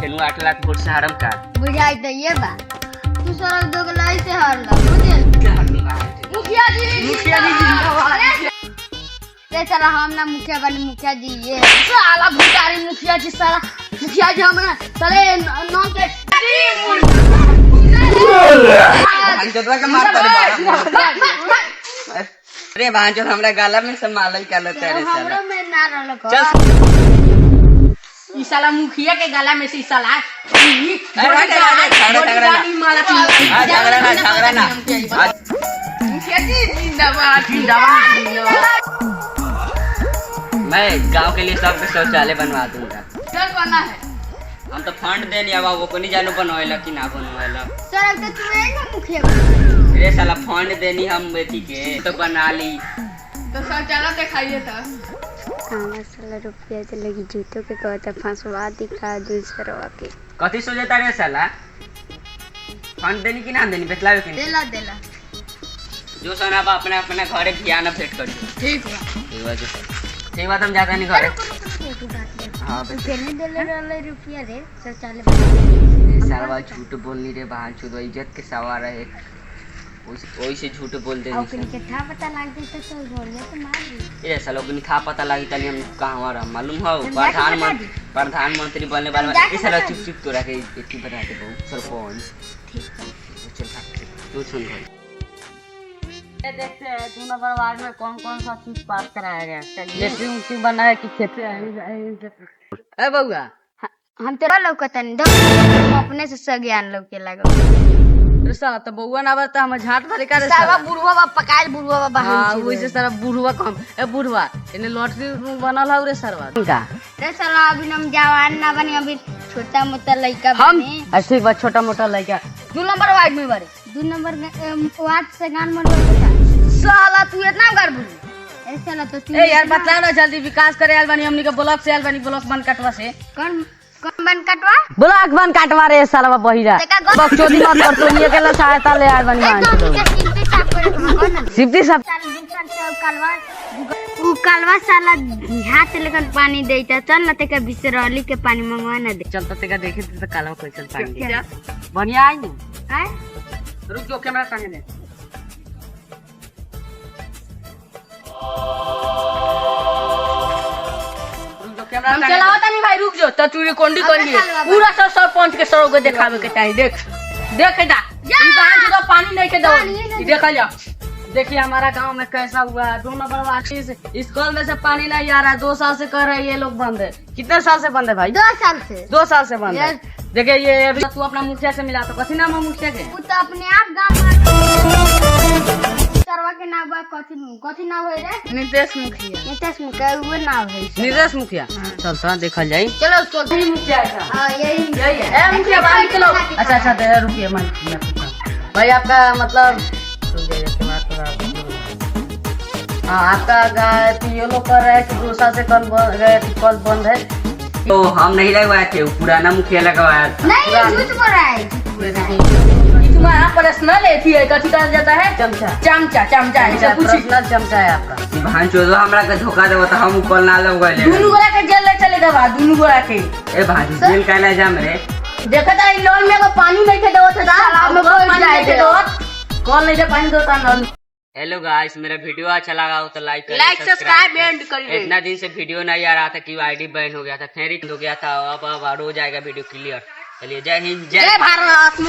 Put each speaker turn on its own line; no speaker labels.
तेनू 8 लाख वोट से हारम का
बुझाई तो ये बा तू सड़क दोगलाई से हारला बुझल मुखिया जी जिंदाबाद ये साला हम ना मुखिया बने मुखिया जी ये साला भिखारी मुखिया जी साला मुखिया जी हम साले नाम के
भांजोदवा के मार पड़े अरे भांजो हमरा गाला में से मालल कर लेते रे साला
हमरो में ना रहल
चल
ई साला मुखिया के गला में से ई साला
झगड़ा ना
मुखिया जी जिंदाबाद जिंदाबाद
मैं गांव के लिए सबके शौचालय बनवा दूंगा
चल बना है
हम तो फंड देनी अब वो को नहीं जानू बनवाएला कि ना बनवाएला
सड़क तो तू ना मुखिया
रे साला फंड देनी हम बेटी के तो बना ली
तो शौचालय दिखाइए था
खाना साला रुपया से लगी जूतों के कहता फंसवा दिखा दूसरा के
कथी सोचता रे साला फंड देनी कि ना देनी बतलावे कि
देला देला
जो सोना बा अपने अपने घरे भियाना भेंट करियो
ठीक बा
ठीक बात हम जाता नहीं घरे हां बस
केने देले रहले रुपया रे शौचालय
सारा झूठ बोलनी रे बहान छुद इज्जत के सवार है ओई से झूठ बोल दे
और के था पता लाग दे तो चल बोलिए तो मार दी
ए सालो को था पता लगी तनी हम कहां रहा मालूम हो प्रधानमंत्री बनने वाला ए साला चुप चुप तोरा के इतनी बता दे बहु सरपंच
ठीक है
चल तू सुन भाई
ये देखते हैं 2 नंबर वार्ड में कौन कौन सा चीज पास कराया गया चलिए ऊंची बना है कि खेते ए बउआ
हम तेरा लौकतन दो अपने से सज्ञान लौके लागो
रे साला तो बउआ ना बता हम झाट भरे का रे
साला
साला
बुढ़वा बा पकाल बुढ़वा बा
हां
बहन
वही से सारा बुढ़वा कम ए बुढ़वा इने लॉटरी बनल हौ रे सरवा का
रे साला अभी हम जवान ना बनी अभी छोटा मोटा लड़का
हम
बने
ऐसे बात छोटा मोटा लड़का 2 नंबर वार्ड में बारे
2 नंबर वार्ड से गान मन बोलता
साला तू इतना कर बोल
ए साला तो तू
ए यार बता ना जल्दी विकास करे आल बानी हमनी के ब्लॉक से आल बानी ब्लॉक बन कटवा से
कौन कौन बन कटवा
ब्लॉक बन कटवा रे साला बहिरा बकचोदी मत कर तो ये के सहायता ले आल बानी मान सिप्ती सब
उ कलवा साला हाथ लेकर पानी देता चल ना तेका बिसरली के पानी मंगवा ना दे
चलता तेका देखे तो काला कैसन पानी दे बढ़िया आई नु
हैं
रुक जो कैमरा संगे दे हम चलावता नहीं भाई रुक जो तो तू कोंडी करिए पूरा सब सरपंच के सरो को दिखावे के चाहिए देख देख दा ई बाहर से तो पानी नहीं के दो देखा जा देखिए हमारा गांव में कैसा हुआ है 2 नंबर वार्ड इस कल में से पानी नहीं आ रहा है 2 साल से कर रहे हैं ये लोग बंद है कितने साल से बंद है भाई
2 साल से
2 साल से बंद है देखिए ये अभी तू अपना मुखिया से मिला तो कथी नाम है मुखिया के
उ तो अपने आप गांव सरवा के नाम बा कथी नाम है रे
नितेश मुखिया
नितेश मुखिया वो नाम है
नितेश मुखिया चलता देखा जाए
चलो उसको
यही मुखिया है
हां यही
यही है ए मुखिया बाहर निकलो अच्छा दे रुकिए मैं भाई आपका मतलब हाँ आपका ये लोग कर रहे हैं कि 2 साल से कल बंद है
तो हम नहीं लगवाए थे पुराना मुखिया लगवाया था
नहीं झूठ बोल रहा है
तुम्हारा पर्सनल एथी है कथी कहा जाता है चमचा चमचा है सब कुछ पर्सनल चमचा है आपका
भान चोदवा हमरा के धोखा देबो त हम कल ना लगवाले
दोनों गोरा के जेल ले चलेगा बा दोनों गोरा के
ए भाजी जेल काला जाम रे
देखा था इन लोन में को पानी नहीं के देवत था तालाब में कोई जाए थे कौन नहीं दे पानी देता नल
हेलो गाइस मेरा वीडियो अच्छा लगा हो तो लाइक
सब्सक्राइब एंड करिए
इतना दिन से वीडियो नहीं आ रहा था कि आईडी बैन हो गया था फिर हो गया था अब रोज आएगा वीडियो क्लियर चलिए जय हिंद जय
भारत।